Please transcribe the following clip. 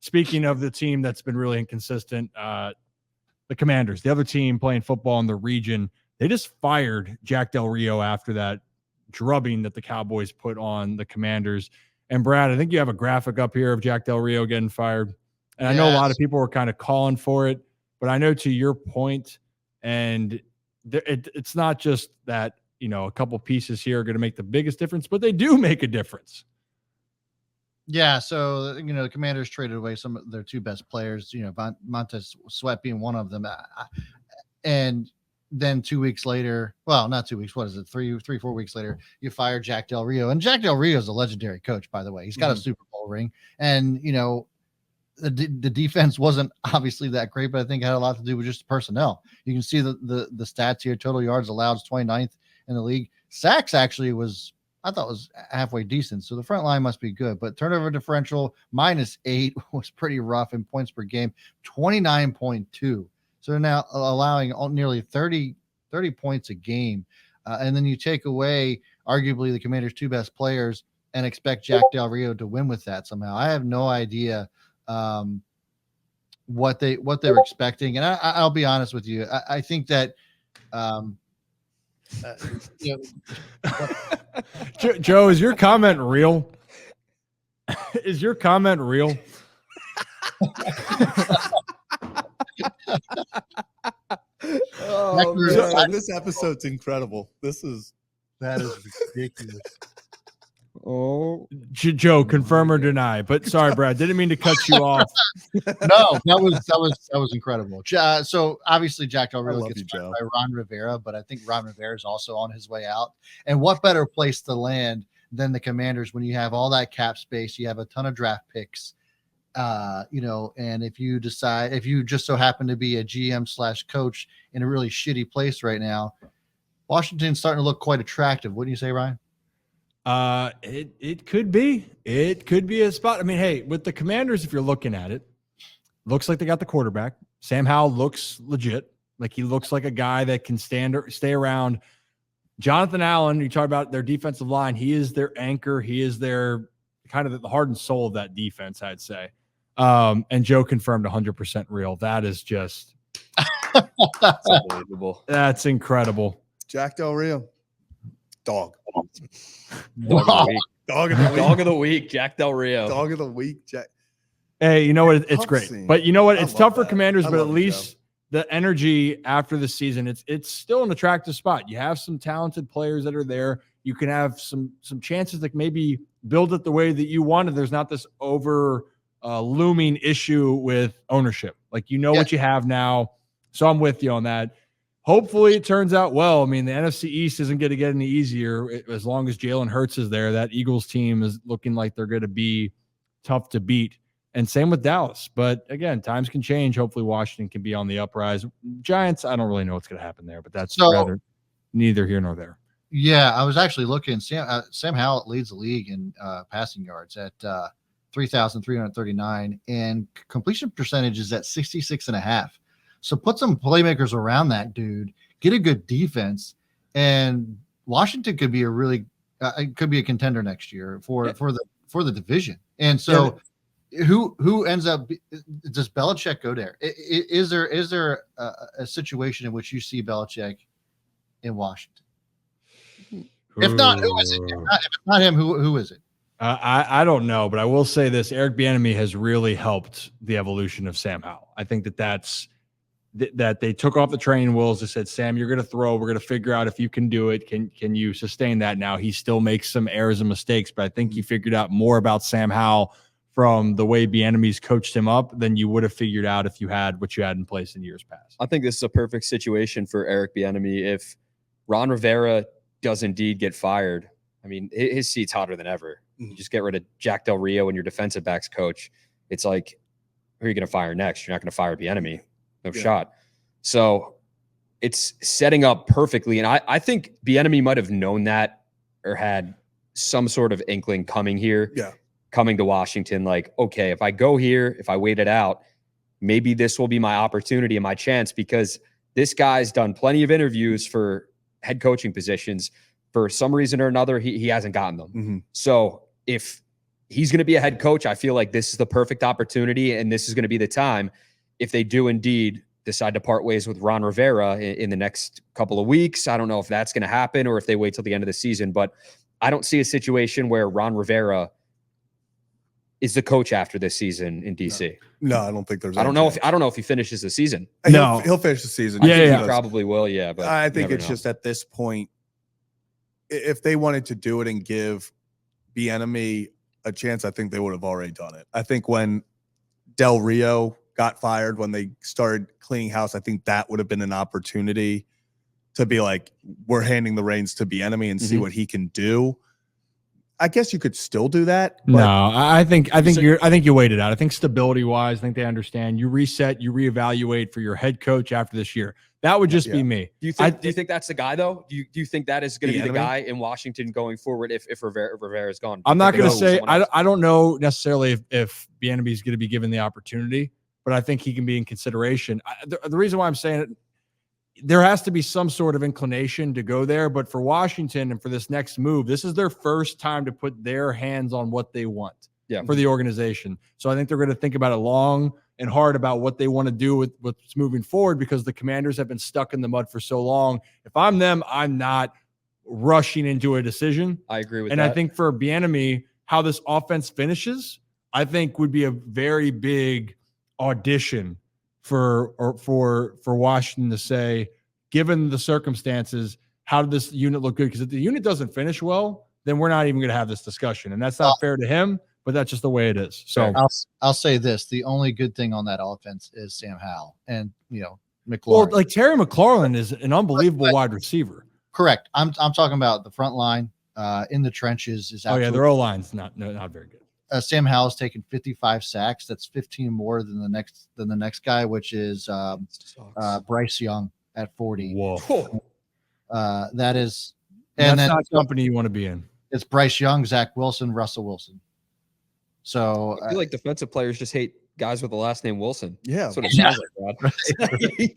speaking of the team that's been really inconsistent, the Commanders, the other team playing football in the region, they just fired Jack Del Rio after that drubbing that the Cowboys put on the Commanders. And Brad, I think you have a graphic up here of Jack Del Rio getting fired. And I know a lot of people were kind of calling for it, but I know to your point, and it's not just that, a couple pieces here are going to make the biggest difference, but they do make a difference. Yeah, so, the Commanders traded away some of their two best players, Montez Sweat being one of them. And then 2 weeks later, well, not 2 weeks, what is it? 4 weeks later, you fire Jack Del Rio. And Jack Del Rio is a legendary coach, by the way. He's got a Super Bowl ring. And, the defense wasn't obviously that great, but I think it had a lot to do with just personnel. You can see the stats here. Total yards allowed is 29th in the league. Sacks actually I thought was halfway decent. So the front line must be good, but turnover differential -8 was pretty rough, in points per game, 29.2. So they're now allowing nearly 30 points a game. And then you take away arguably the Commanders' two best players and expect Jack Del Rio to win with that somehow. I have no idea what they were expecting. And I'll be honest with you. I think that, Joe, is your comment real? Is your comment real? Oh, man, this episode's incredible. That is ridiculous. Oh, Joe, confirm or deny? But sorry, Brad, didn't mean to cut you off. No, that was incredible. So obviously Jack Del Rio gets fired by Ron Rivera, but I think Ron Rivera is also on his way out. And what better place to land than the Commanders when you have all that cap space, you have a ton of draft picks, and if you just so happen to be a GM/coach in a really shitty place right now, Washington's starting to look quite attractive. Wouldn't you say, Ryan? It could be a spot. I mean, hey, with the Commanders, if you're looking at it, looks like they got the quarterback. Sam Howell looks legit. Like he looks like a guy that can stay around. Jonathan Allen, you talk about their defensive line. He is their anchor. He is their kind of the heart and soul of that defense, I'd say. And Joe confirmed 100% real. That is just that's unbelievable. That's incredible. Jack Del Rio. Dog of the week, Jack Del Rio. Dog of the week, Jack. Hey, you know what? It's great. Scene. But you know what? It's tough for Commanders, but at it, least the energy after the season, it's still an attractive spot. You have some talented players that are there. You can have some chances to maybe build it the way that you wanted. There's not this looming issue with ownership. Like, what you have now. So I'm with you on that. Hopefully it turns out well. I mean, the NFC East isn't going to get any easier as long as Jalen Hurts is there. That Eagles team is looking like they're going to be tough to beat. And same with Dallas. But again, times can change. Hopefully Washington can be on the uprise. Giants, I don't really know what's going to happen there, but that's rather neither here nor there. Yeah, I was actually looking. Sam Howell leads the league in passing yards at 3,339, and completion percentage is at 66.5. So put some playmakers around that dude, get a good defense, and Washington could be a contender next year for the division. And so who ends up, does Belichick go there? Is there a situation in which you see Belichick in Washington? If not, who is it? If not him, who is it? I don't know, but I will say this: Eric Bieniemy has really helped the evolution of Sam Howell. I think that they took off the training wheels. They said, Sam, you're going to throw. We're going to figure out if you can do it. Can you sustain that? Now he still makes some errors and mistakes, but I think you figured out more about Sam Howell from the way Bieniemy's coached him up than you would have figured out if you had what you had in place in years past. I think this is a perfect situation for Eric Bieniemy. If Ron Rivera does indeed get fired, I mean, his seat's hotter than ever. You just get rid of Jack Del Rio and your defensive backs coach. It's like, who are you going to fire next? You're not going to fire Bieniemy. No shot. So it's setting up perfectly. And I think Bieniemy might have known that or had some sort of inkling coming here, coming to Washington. Like, okay, if I go here, if I wait it out, maybe this will be my opportunity and my chance, because this guy's done plenty of interviews for head coaching positions. For some reason or another, he hasn't gotten them. Mm-hmm. So if he's going to be a head coach. I feel like this is the perfect opportunity, and this is going to be the time if they do indeed decide to part ways with Ron Rivera in the next couple of weeks. I don't know if that's going to happen or if they wait till the end of the season, but I don't see a situation where Ron Rivera is the coach after this season in DC. No, I don't think there's. I don't know if he finishes the season. He'll finish the season. I think Yeah. he probably will. Yeah, but I think never it's know. just at this point, if they wanted to do it and give Bieniemy a chance, I think they would have already done it. I think when Del Rio got fired, when they started cleaning house, I think that would have been an opportunity to be like, we're handing the reins to Bieniemy and see what he can do. I guess you could still do that. But No, I think you wait it out. I think stability wise, I think they understand. You reset, you reevaluate for your head coach after this year. That would just be me. Do you think that's the guy though? Do you think that is going to be the guy in Washington going forward if Rivera is gone? I'm not going to say I don't know necessarily if Bieniemy is going to be given the opportunity, but I think he can be in consideration. The reason why I'm saying it, there has to be some sort of inclination to go there. But for Washington and for this next move, this is their first time to put their hands on what they want for the organization. So I think they're going to think about it long and hard about what they want to do with what's moving forward, because the Commanders have been stuck in the mud for so long. If I'm them, I'm not rushing into a decision. I agree with that. And I think for Bieniemy, how this offense finishes, I think would be a very big audition for Washington to say, given the circumstances, how did this unit look good? Because if the unit doesn't finish well, then we're not even going to have this discussion. And that's not fair to him, but that's just the way it is. So I'll say this. The only good thing on that offense is Sam Howell and, McLaurin. Well, like Terry McLaurin is an unbelievable wide receiver. Correct. I'm talking about the front line in the trenches. Is their O-line's not very good. Sam Howell's taken 55 sacks. That's 15 more than the next guy, which is Bryce Young at 40. Whoa. That is, and that's not company you want to be in. It's Bryce Young, Zach Wilson, Russell Wilson. So I feel like defensive players just hate guys with the last name Wilson. Yeah, that's what it sounds like, Rod.